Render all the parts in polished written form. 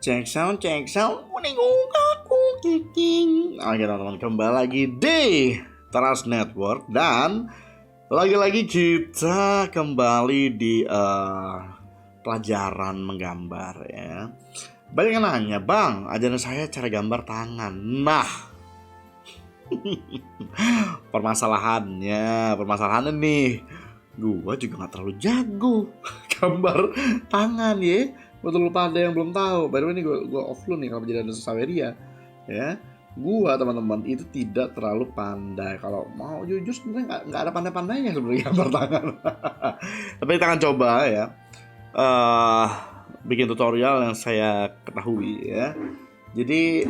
Cek sound, kuning aku kiking. Oke teman-teman, kembali lagi di Trust Network dan lagi-lagi kita kembali di pelajaran menggambar ya. Banyak yang nanya, bang, ajaran saya cara gambar tangan. Nah, permasalahannya nih, gua juga nggak terlalu jago gambar tangan ya. Betul, lupa ada yang belum tahu. By the way, ini gua offload nih kalau jadi ada Saweria ya. Gua teman-teman itu tidak terlalu pandai. Kalau mau jujur sebenarnya nggak ada pandai-pandainya sebenarnya gambar tangan. Tapi kita akan coba ya. Bikin tutorial yang saya ketahui ya. Jadi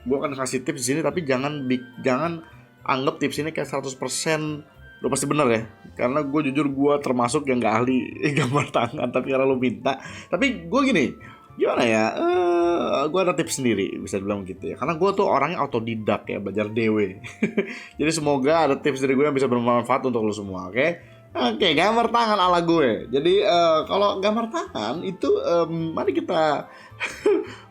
gue akan kasih tips di sini, tapi jangan anggap tips ini kayak 100% lo pasti bener ya. Karena gue jujur gue termasuk yang gak ahli gambar tangan, tapi karena lo minta. Tapi gue gini, gimana ya? Gue ada tips sendiri, bisa dibilang gitu ya. Karena gue tuh orangnya autodidak ya, belajar dewe. Jadi semoga ada tips dari gue yang bisa bermanfaat untuk lo semua, oke? Oke, gambar tangan ala gue. Jadi kalau gambar tangan itu mari kita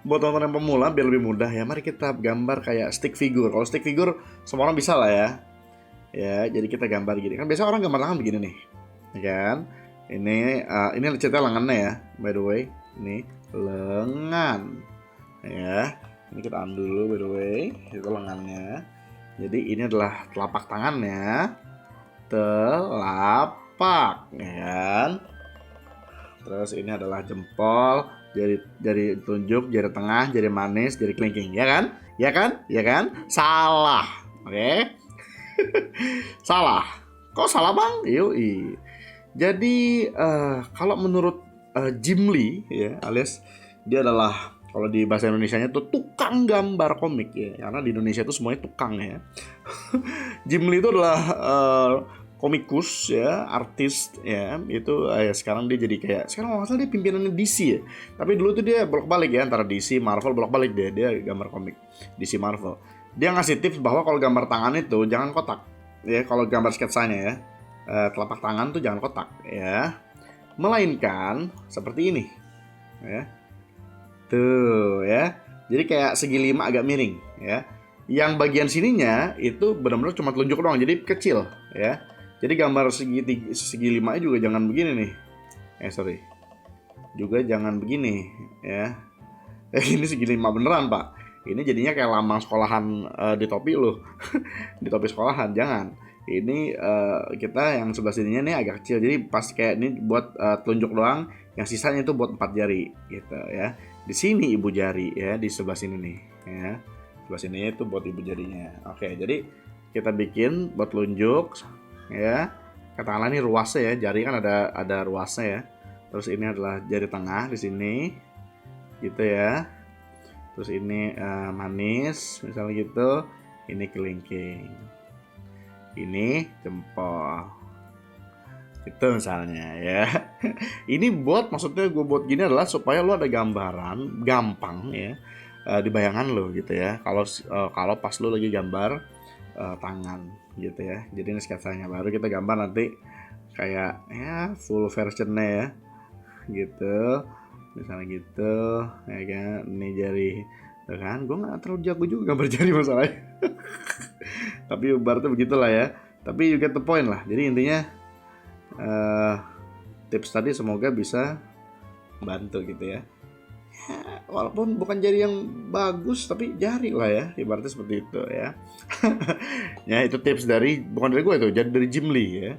buat teman-teman yang pemula biar lebih mudah ya. Mari kita gambar kayak stick figure. Kalau stick figure semua orang bisa lah ya. Ya, jadi kita gambar gini. Kan biasa orang gambar tangan begini nih. Ya kan? Ini ceritanya lengannya ya, by the way. Ini lengan. Ya. Ini kita undo dulu by the way. Itu lengannya. Jadi ini adalah telapak tangannya. Telapak ya kan. Terus ini adalah jempol, jari telunjuk, jari tengah, jari manis, jari kelingking, ya kan? Ya kan? Salah. Oke. Salah. Kok salah, Bang? Yoi. Jadi kalau menurut Jim Lee ya, alias dia adalah kalau di bahasa Indonesianya tuh tukang gambar komik ya. Karena di Indonesia itu semuanya tukang ya. Jim Lee itu adalah komikus ya, artis ya, itu sekarang dia jadi kayak, sekarang nggak salah dia pimpinannya DC ya, tapi dulu tuh dia bolak-balik ya antara DC, Marvel, bolak-balik dia gambar komik DC, Marvel. Dia ngasih tips bahwa kalau gambar tangan itu jangan kotak ya, kalau gambar sketsanya ya, telapak tangan tuh jangan kotak ya, melainkan seperti ini ya, tuh ya, jadi kayak segi lima agak miring ya, yang bagian sininya itu benar-benar cuma telunjuk doang, jadi kecil ya. Jadi gambar segi limanya juga jangan begini nih. Juga jangan begini ya. Ini segi lima beneran, Pak. Ini jadinya kayak lambang sekolahan di topi loh. Di topi sekolahan, jangan. Ini kita yang sebelah sininya nih agak kecil. Jadi pas kayak ini buat telunjuk doang, yang sisanya itu buat 4 jari gitu ya. Di sini ibu jari ya, di sebelah sini nih ya. Sebelah sini itu buat ibu jarinya. Oke, jadi kita bikin buat telunjuk ya, katakanlah ini ruasnya ya, jari kan ada ruasnya ya. Terus ini adalah jari tengah di sini, gitu ya. Terus ini manis, misalnya gitu. Ini kelingking, ini jempol, itu misalnya ya. Ini maksudnya gue buat gini adalah supaya lo ada gambaran gampang ya, di bayangan lo gitu ya. Kalau pas lo lagi gambar tangan gitu ya. Jadi ini sketsanya, baru kita gambar nanti kayak ya full versionnya ya gitu, misalnya gitu ya kan. Ini jari tuh kan, gue nggak terlalu jago juga gambar jari masalahnya. Tapi berarti begitulah ya, tapi you get the point lah. Jadi intinya tips tadi semoga bisa bantu gitu ya. Walaupun bukan jari yang bagus, tapi jari lah ya, ibaratnya seperti itu ya. Ya itu tips bukan dari gue, itu jadi dari Jim Lee ya.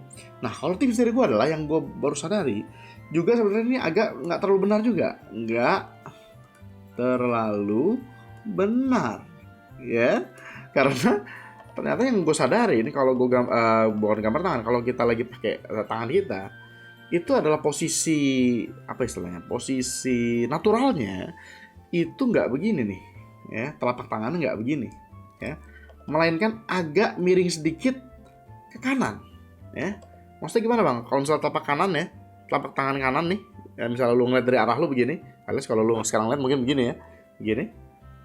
Nah kalau tips dari gue adalah yang gue baru sadari juga, sebenarnya ini agak nggak terlalu benar juga, nggak terlalu benar ya, karena ternyata yang gue sadari ini kalau gue bukan gambar tangan, kalau kita lagi pakai tangan kita itu adalah posisi apa istilahnya, posisi naturalnya itu nggak begini nih ya, telapak tangannya nggak begini ya, melainkan agak miring sedikit ke kanan ya. Maksudnya gimana, Bang? Kalau misalnya telapak kanan ya, telapak tangan kanan nih ya, misalnya lu ngeliat dari arah lu begini, alias kalau lu sekarang lihat mungkin begini ya, begini,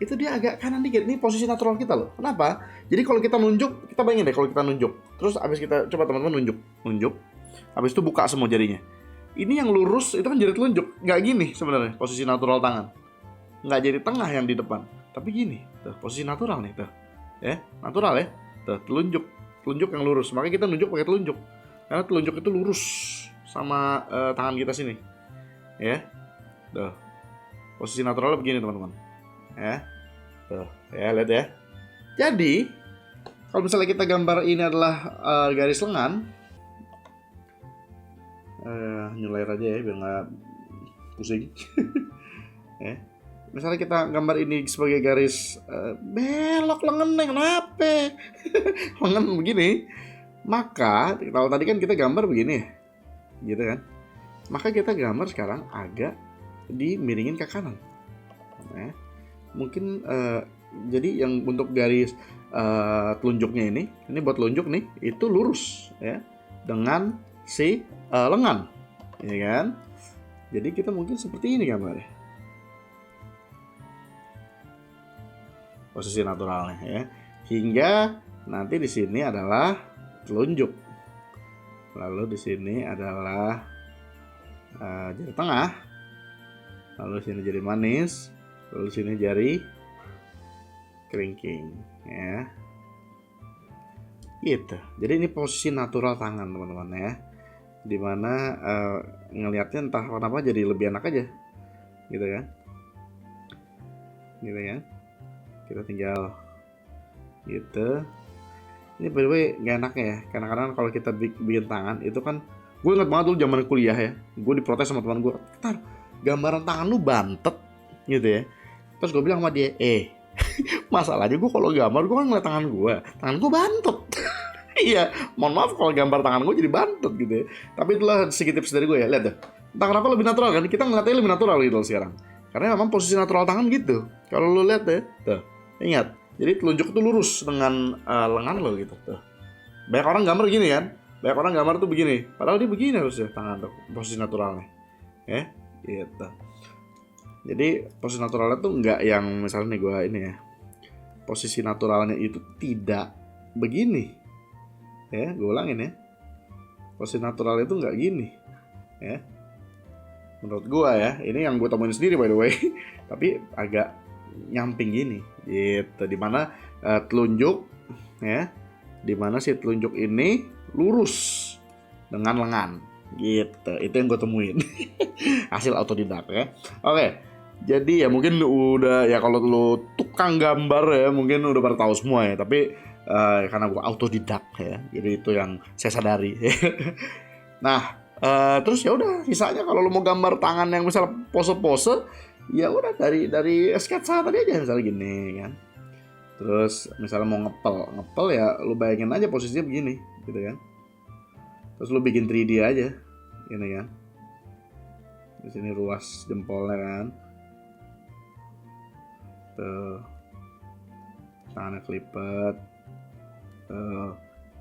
itu dia agak kanan dikit. Ini posisi natural kita loh. Kenapa? Jadi kalau kita nunjuk, kita bayangin deh kalau kita nunjuk, terus abis kita coba teman-teman nunjuk, habis itu buka semua jarinya. Ini yang lurus itu kan jari telunjuk, nggak gini sebenarnya posisi natural tangan, nggak jari tengah yang di depan, tapi gini, tuh posisi natural nih tuh, ya natural ya, tuh telunjuk yang lurus, makanya kita nunjuk pakai telunjuk, karena telunjuk itu lurus sama tangan kita sini, ya, tuh posisi naturalnya begini teman-teman, ya, tuh, ya lihat ya. Jadi kalau misalnya kita gambar ini adalah garis lengan, nyulair aja ya biar nggak pusing. Ya. Misalnya kita gambar ini sebagai garis belok lengan, kenapa? Lengan begini. Maka kalau tadi kan kita gambar begini ya, gitu kan? Maka kita gambar sekarang agak dimiringin ke kanan. Ya. Mungkin jadi yang untuk garis telunjuknya ini buat telunjuk nih, itu lurus ya dengan si lengan, ya kan? Jadi kita mungkin seperti ini gambarnya, posisi naturalnya ya. Hingga nanti di sini adalah telunjuk, lalu di sini adalah jari tengah, lalu di sini jari manis, lalu di sini jari kelingking, ya. Gitu. Jadi ini posisi natural tangan teman-teman ya. Dimana ngelihatnya entah kenapa jadi lebih enak aja, gitu kan? Gitu kan? Kita tinggal gitu. Ini by the way gak enaknya ya. Kadang-kadang kalau kita bikin tangan itu kan, gue ingat banget dulu zaman kuliah ya. Gue diprotes sama teman gue, "Tar, gambaran tangan lu bantet," gitu ya. Terus gue bilang sama dia, masalahnya gue kalau gambar gue kan ngeliat tangan gue bantet. Iya, mohon maaf kalau gambar tangan gue jadi bantet gitu ya. Tapi itulah sedikit tips dari gue ya. Lihat deh, entah kenapa lebih natural kan. Kita ngeliatnya lebih natural gitu sekarang. Karena memang posisi natural tangan gitu. Kalau lu lihat deh, tuh, ingat. Jadi telunjuk itu lurus dengan lengan lo gitu. Tuh. Banyak orang gambar gini kan. Banyak orang gambar tuh begini. Padahal dia begini harusnya tangan tuh, posisi naturalnya. Ya, gitu. Jadi posisi naturalnya tuh nggak yang misalnya nih gue ini ya. Posisi naturalnya itu tidak begini. Ya, gue ulangin ya. Posisi natural itu nggak gini. Ya. Menurut gue ya, ini yang gue temuin sendiri by the way. Tapi agak nyamping gini. Gitu. Dimana telunjuk ya. Dimana si telunjuk ini lurus dengan lengan. Gitu. Itu yang gue temuin. Hasil autodidak ya. Oke. Jadi ya mungkin udah ya kalau lu tukang gambar ya mungkin udah pada tahu semua ya. Tapi karena gue autodidak ya, jadi itu yang saya sadari. Nah, terus ya udah sisanya kalau lu mau gambar tangan yang misal pose-pose, ya udah dari sketsa tadi aja misalnya gini kan. Terus misalnya mau ngepel ya lu bayangin aja posisinya begini, gitu kan. Terus lu bikin 3D aja, gini kan. Di sini ruas jempolnya kan. Tuh, tangannya kelipet.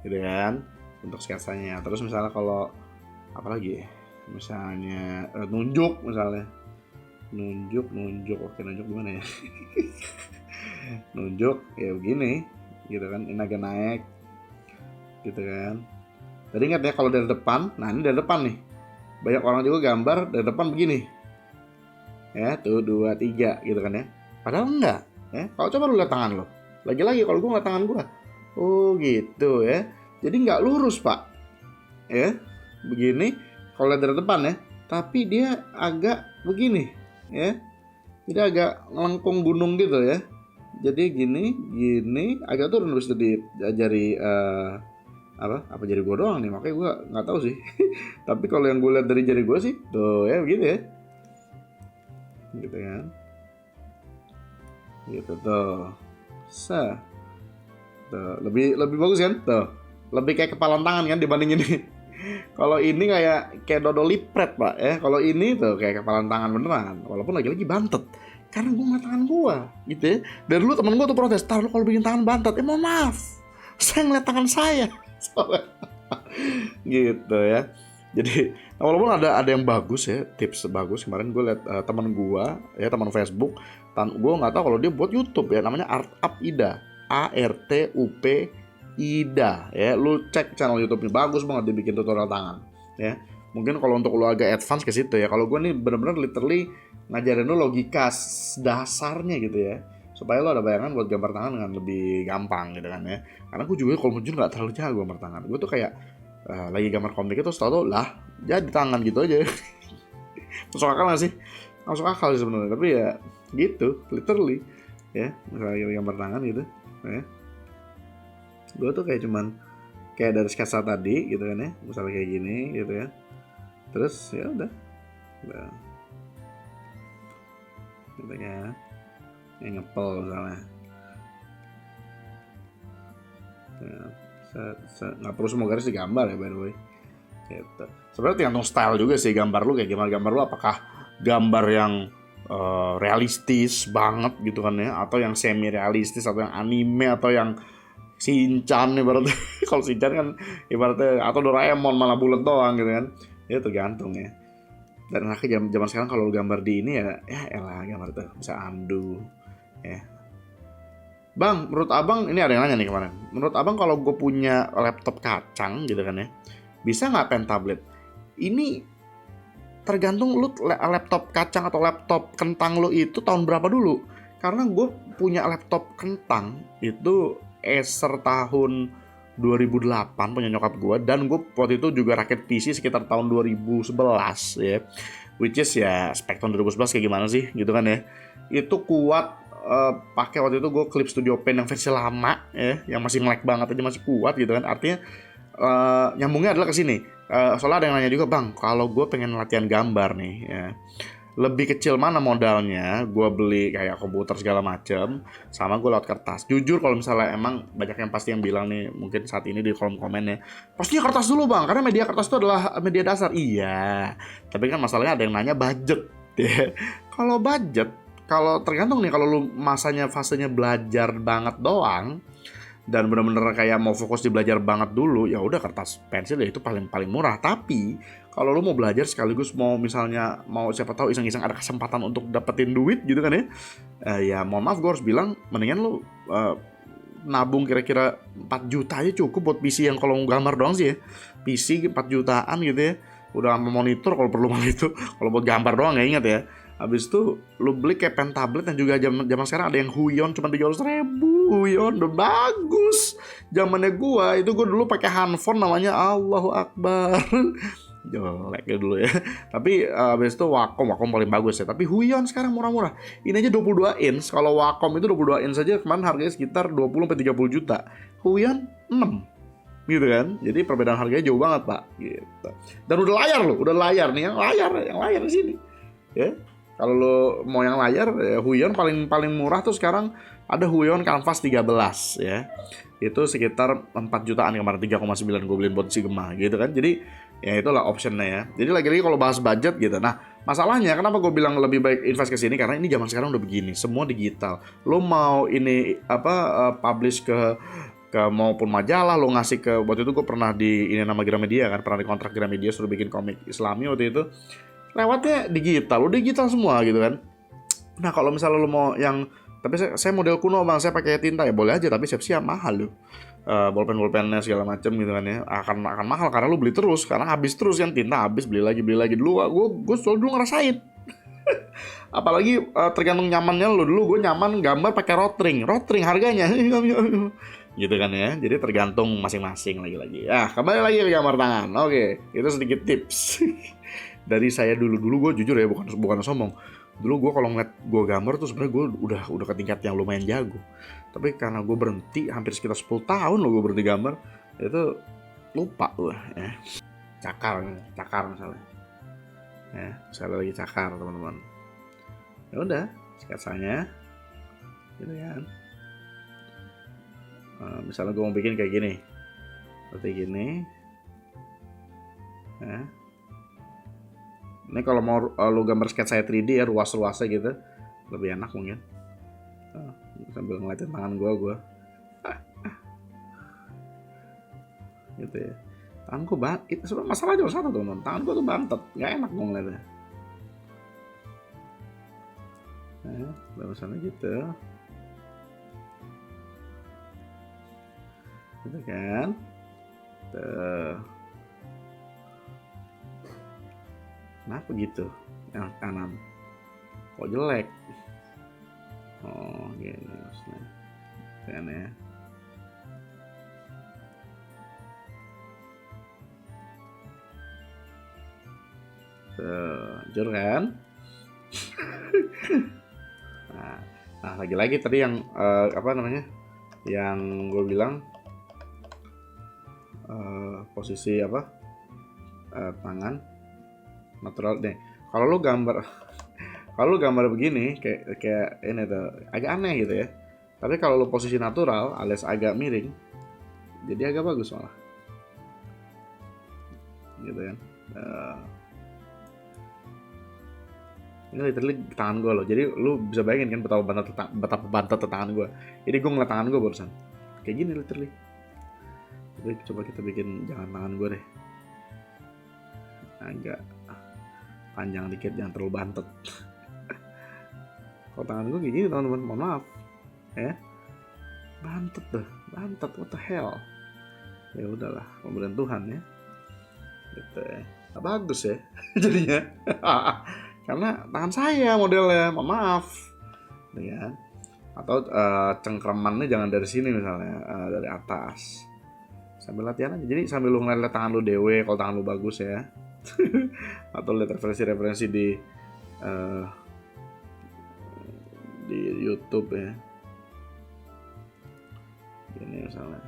Gitu kan untuk sketsanya. Terus misalnya kalau apa lagi misalnya nunjuk misalnya nunjuk oke, nunjuk gimana ya. Nunjuk ya begini gitu kan, ini agak naik gitu kan. Tadi ingat ya kalau dari depan, nah ini dari depan nih, banyak orang juga gambar dari depan begini ya, tuh 2, 3 gitu kan ya, padahal enggak ya. Kalau coba lu lihat tangan lo, lagi-lagi kalau gue ngeliat tangan gue, oh gitu ya. Jadi nggak lurus pak, ya begini kalau lihat dari depan ya. Tapi dia agak begini, ya. Jadi agak ngelengkung gunung gitu ya. Jadi gini agak turun terus di jari apa jari gue doang nih. Makanya gue nggak tahu sih. Tapi kalau yang gue lihat dari jari gue sih, tuh ya begini ya, gitu kan. Gitu tuh, tuh, lebih bagus kan? Tuh, lebih kayak kepalan tangan kan dibanding ini. Kalau ini kayak dodol lipret pak ya. Kalau ini tuh kayak kepalan tangan beneran. Walaupun lagi bantet. Karena gue ngeliat tangan gue gitu ya. Dari dulu temen gue tuh protes, "Tar, lu kalau bikin tangan bantet." Mohon maaf, saya ngeliat tangan saya. Gitu ya. Jadi walaupun ada yang bagus ya, tips bagus. Kemarin gue liat teman gue ya, teman Facebook. Gue nggak tahu kalau dia buat YouTube ya, namanya Artup Ida, ARTUP Ida ya. Lu cek channel YouTube-nya, bagus banget dibikin tutorial tangan ya. Mungkin kalau untuk lo agak advance ke situ ya. Kalau gue nih bener-bener literally ngajarin lo logika dasarnya gitu ya, supaya lo ada bayangan buat gambar tangan dengan lebih gampang gitu kan ya. Karena gue juga kalau jujur nggak terlalu jago gambar tangan. Gue tuh kayak lagi gambar komik itu tau lah jadi tangan gitu aja. Masuk akal gak sih? Masuk akal sih sebenarnya, tapi ya gitu literally ya, misalnya gambar tangan gitu ya. Gue tuh kayak cuman kayak dari sketsa tadi gitu kan ya, misalnya kayak gini gitu ya, terus ya udah gitu ya, yang ngepel misalnya ya, nggak perlu semua garis digambar ya by the way gitu. Sebenarnya tergantung style juga sih gambar lu kayak gimana. Gambar lu apakah gambar yang realistis banget gitu kan ya, atau yang semi realistis, atau yang anime, atau yang Shinchan ibaratnya. Kalau Shinchan kan ibaratnya, atau Doraemon malah bulat doang gitu kan. Ya tergantung ya. Dan akhirnya zaman sekarang kalau gambar di ini ya elah gambar tuh bisa undo ya. Bang, menurut abang, ini ada yang nanya nih kemarin. Menurut abang kalau gue punya laptop kacang gitu kan ya, bisa nggak pen tablet? Ini tergantung lu laptop kacang atau laptop kentang lu itu tahun berapa dulu. Karena gue punya laptop kentang itu Acer tahun 2008 punya nyokap gue, dan gue waktu itu juga rakit PC sekitar tahun 2011 ya. Which is ya spek tahun 2011 kayak gimana sih gitu kan ya. Itu kuat, pakai waktu itu gue Clip Studio Pen yang versi lama ya, yang masih nge-lag banget aja masih kuat gitu kan. Artinya nyambungnya adalah ke sini. Soalnya ada yang nanya juga, bang, kalau gue pengen latihan gambar nih ya, lebih kecil mana modalnya gue beli kayak komputer segala macem, sama gue lewat kertas. Jujur kalau misalnya emang banyak yang pasti yang bilang nih mungkin saat ini di kolom komen ya, pastinya kertas dulu bang, karena media kertas itu adalah media dasar. Iya, tapi kan masalahnya ada yang nanya budget ya. Kalau budget, kalau tergantung nih, kalau lu masanya fasenya belajar banget doang dan benar-benar kayak mau fokus di belajar banget dulu, ya udah kertas pensil ya itu paling murah. Tapi kalau lu mau belajar sekaligus mau misalnya mau siapa tahu iseng-iseng ada kesempatan untuk dapetin duit gitu kan ya, ya mohon maaf gue harus bilang mendingan lu nabung kira-kira 4 juta aja cukup buat PC yang kalau gambar doang sih ya. PC 4 jutaan gitu ya, udah sama monitor kalau perlu malah itu. Kalau buat gambar doang ya ingat ya. Habis itu lu beli kayak pen tablet yang juga zaman sekarang ada yang Huion cuma 300.000. Huion udah bagus. Zamannya gua itu gua dulu pakai handphone namanya Allahu Akbar. Jelek ya dulu ya. Tapi habis itu Wacom paling bagus ya. Tapi Huion sekarang murah-murah. Ini aja 22 inch. Kalau Wacom itu 22 inch saja kemarin harganya sekitar 20 sampai 30 juta. Huion 6 gitu kan. Jadi perbedaan harganya jauh banget, Pak, gitu. Dan udah layar loh, udah layar nih, yang layar di sini. Ya. Kalau lo mau yang layar, ya Huion paling murah tuh sekarang ada Huion Canvas 13 ya. Itu sekitar 4 jutaan kemarin, 3,9 gue beliin buat Sigma gitu kan. Jadi ya itulah optionnya ya. Jadi lagi-lagi kalau bahas budget gitu. Nah, masalahnya kenapa gue bilang lebih baik invest ke sini, karena ini zaman sekarang udah begini, semua digital. Lo mau ini publish ke maupun majalah, lo ngasih ke, waktu itu gue pernah di ini nama Gramedia kan, pernah dikontrak Gramedia suruh bikin komik Islami waktu itu. Lewatnya digital, udah digital semua gitu kan. Nah kalau misalnya lo mau yang, tapi saya model kuno bang, saya pakai tinta ya boleh aja, tapi siap-siap mahal lo. Bolpen-bolpennya segala macam gitu kan ya, akan mahal karena lo beli terus, karena habis terus kan, tinta habis, beli lagi dulu. Gue selalu dulu ngerasain. Apalagi tergantung nyamannya lo. Dulu gue nyaman gambar pakai rotring harganya gitu kan ya. Jadi tergantung masing-masing lagi-lagi. Kembali lagi ke gambar tangan. Oke, itu sedikit tips dari saya dulu gue jujur ya, bukan sombong. Dulu gue kalau ngeliat gue gambar tuh sebenarnya gue udah ke tingkat yang lumayan jago. Tapi karena gue berhenti hampir sekitar 10 tahun loh gue berhenti gambar, itu lupa gue ya. Cakar misalnya. Ya, misalnya lagi cakar teman-teman. Ya udah, sketsanya gitu kan. Misalnya gue mau bikin kayak gini, seperti gini. Ya. Ini kalau mau lo gambar sketsa 3D ya, ruas-ruasnya gitu, lebih enak mungkin. Sambil ngeliatin tangan gue. Gitu ya. Tangan gue itu sebenarnya masalah cuma satu teman. Tangan gue tuh bantet, nggak enak gue ngeliatnya. Misalnya gitu. Gitu kan. Tuh. Kenapa gitu? Yang kanan kok jelek? Oh gini maksudnya kan ya. Jujur kan? Nah, lagi-lagi tadi yang apa namanya? Yang gue bilang posisi apa? Tangan natural deh. Kalau lu gambar begini kayak ini tuh agak aneh gitu ya. Tapi kalau lu posisi natural alias agak miring, jadi agak bagus malah. Gitu kan. Ini literally tangan gue loh. Jadi lu bisa bayangin kan betapa bantet tangan gue. Jadi gue ngeliat tangan gue barusan. Kayak gini literally. Jadi coba kita bikin jangan tangan gue deh. Agak panjang dikit, jangan terlalu bantet. Kalau tangan gue kayak gini teman-teman, mohon maaf. Ya. Bantet tuh, bantet, what the hell. Ya udahlah, pemberian Tuhan ya. Gitu ya. Nah, bagus ya jadinya. Karena tangan saya modelnya, mohon maaf. Ya. Atau cengkramannya jangan dari sini misalnya, dari atas. Sambil latihan aja. Jadi sambil lu ngeliat tangan lu dewe, kalau tangan lu bagus ya. Atau lihat referensi-referensi di YouTube ya. Ini misalnya.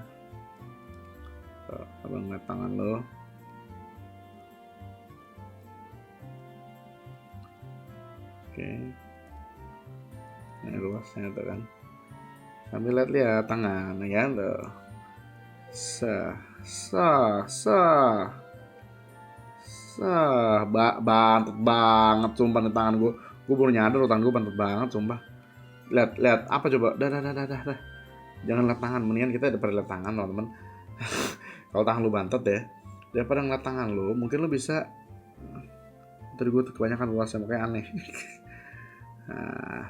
Abang ngeliat tangan lo. Oke. Ini luasnya tuh kan. Sambil lihat tangan ya kan tuh. Bantet banget sumpah nih tangan gue. Gue baru nyadar tangan gue bantet banget sumpah. Lihat apa coba? Dah. Jangan lihat tangan, mendingan kita daripada lihat tangan teman-teman. Kalau tangan lu bantet ya, daripada ngeliat tangan lu, mungkin lu bisa. Tadi gue tuh kebanyakan luasnya makanya aneh. Nah,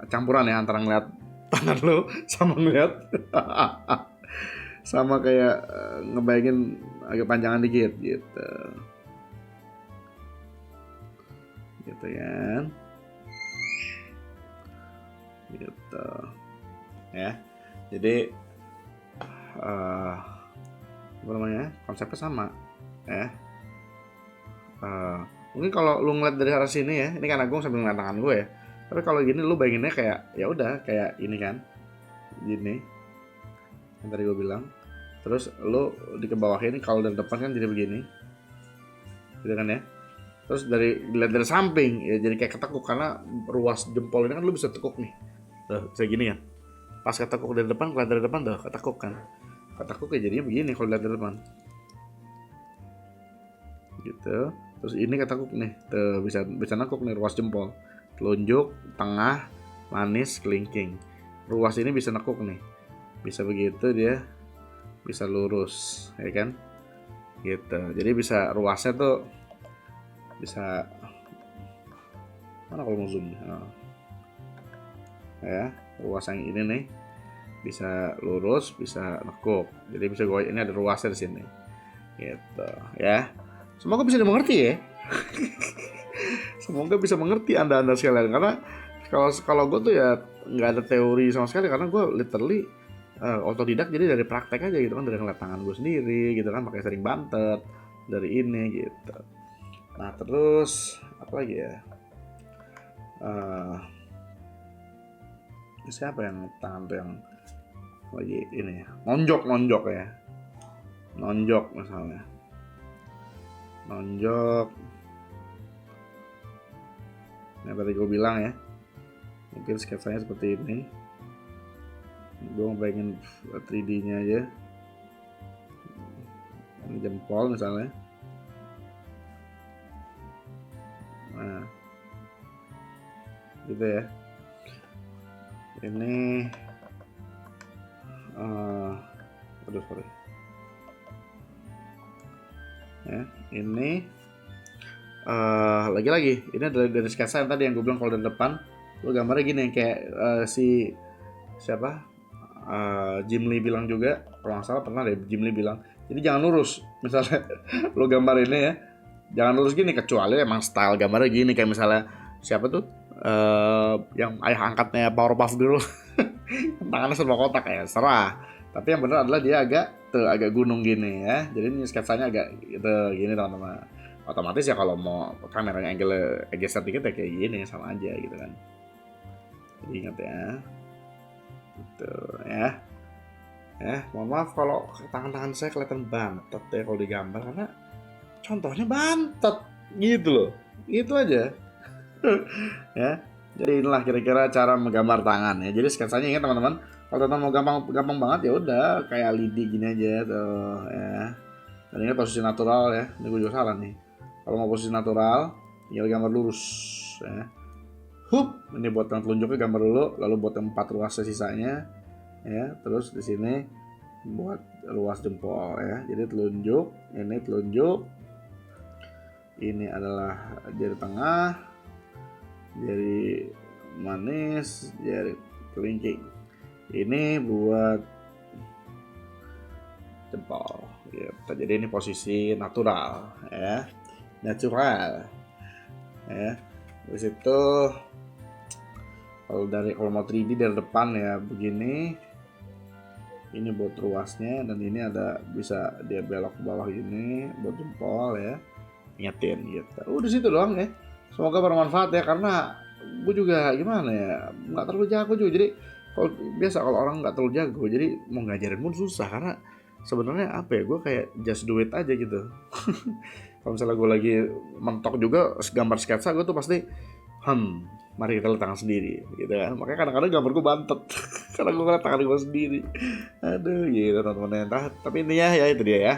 campuran ya antara ngeliat tangan lu sama ngeliat sama kayak ngebayangin agak panjangan dikit gitu kan gitu ya. Jadi apa namanya, konsepnya sama ya. Mungkin kalau lu ngeliat dari arah sini ya, ini karena gue sambil ngeliat tangan gue ya. Tapi kalau gini lu bayanginnya kayak ya udah kayak ini kan, gini yang tadi gue bilang. Terus lu dikebawahin, kalau dari depan kan jadi begini, gitu kan ya. Terus dilihat dari samping ya jadi kayak ketekuk, karena ruas jempol ini kan lu bisa tekuk nih, tuh kayak gini kan. Pas ketekuk dari depan, kelihatan dari depan tuh ketekuk kan. Ketekuk ya jadinya begini kalau lihat dari depan, gitu. Terus ini ketekuk nih, tuh bisa nekuk nih ruas jempol, telunjuk, tengah, manis, kelingking. Ruas ini bisa nekuk nih, bisa begitu dia, bisa lurus ya kan gitu. Jadi bisa ruasnya tuh bisa mana kalau mau zoom ya, ruas yang ini nih bisa lurus, bisa nekuk. Jadi bisa gue ini ada ruasnya di sini gitu ya. Semoga bisa dimengerti ya. Semoga bisa mengerti anda sekalian, karena kalau gue tuh ya nggak ada teori sama sekali, karena gue literally otodidak. Jadi dari praktek aja gitu kan, dari ngeliat tangan gue sendiri gitu kan, pakai sering bantet dari ini gitu. Nah terus apa lagi ya, siapa yang tangan tuh yang lagi ini ya, nonjok ya, nonjok misalnya, nonjok yang tadi gue bilang ya. Mungkin sketsanya seperti ini. Gue ngebayangin 3D nya aja. Ini jempol misalnya. Nah gitu ya. Ini sorry ya, ini lagi-lagi ini dari sketsa yang tadi yang gue bilang. Kalau dari depan lu gambarnya gini, yang kayak si siapa, Jim Lee bilang juga, kalau nggak salah pernah deh Jim Lee bilang, jadi jangan lurus misalnya. Lu gambar ini ya, jangan lurus gini kecuali emang style gambarnya gini, kayak misalnya siapa tuh yang ayah angkatnya Powerpuff Girl tangannya serba kotak ya, serah. Tapi yang benar adalah dia agak gunung gini ya. Jadi ini sketsanya agak gitu gini teman-teman. Otomatis ya kalau mau kameranya angle geser dikit ya kayak gini sama aja gitu kan. Jadi ingat ya. Gitu ya. Mohon maaf kalau tangan-tangan saya kelihatan bantet ya kalau digambar karena contohnya bantet gitu loh. Itu aja. Ya. Jadi inilah kira-kira cara menggambar tangan ya. Jadi sketsanya ingat teman-teman, kalau teman mau gampang banget ya udah kayak lidi gini aja tuh ya. Dan ini posisi natural ya. Ini gue juga salah nih. Kalau mau posisi natural, tinggal gambar lurus ya. Ini buat yang telunjuknya gambar dulu, lalu buat yang 4 ruas sisanya ya. Terus di sini buat ruas jempol ya. Jadi telunjuk, ini adalah jari tengah, jari manis, jari kelingking. Ini buat jempol gitu. Jadi ini posisi natural ya, natural ya. Terus itu kalau mau 3D dari depan ya begini, ini buat ruasnya, dan ini ada bisa dia belok ke bawah gini buat jempol ya, ingetin gitu. Udah situ doang ya. Semoga bermanfaat ya, karena gue juga gimana ya, nggak terlalu jago juga. Jadi kalau orang nggak terlalu jago, jadi mau ngajarin pun susah karena sebenarnya apa ya, gue kayak just do it aja gitu. Kalau misalnya gue lagi mentok juga gambar sketsa, gue tuh pasti mari kita lihat tangan sendiri gitu kan. Makanya kadang-kadang gambar gue bantet karena gue ngeliat tangan gue sendiri. Aduh gitu teman-teman. Tapi intinya ya itu dia ya,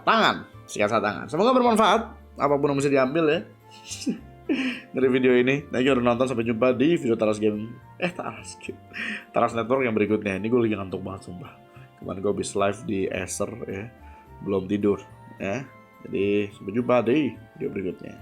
tangan, sketsa tangan. Semoga bermanfaat apapun yang bisa diambil ya dari video ini. Thank you udah nonton, sampai jumpa di video Taras Network yang berikutnya. Ini gue lagi ngantuk banget sumpah. Kemarin gue habis live di Acer ya, belum tidur ya. Jadi sampai jumpa di video berikutnya.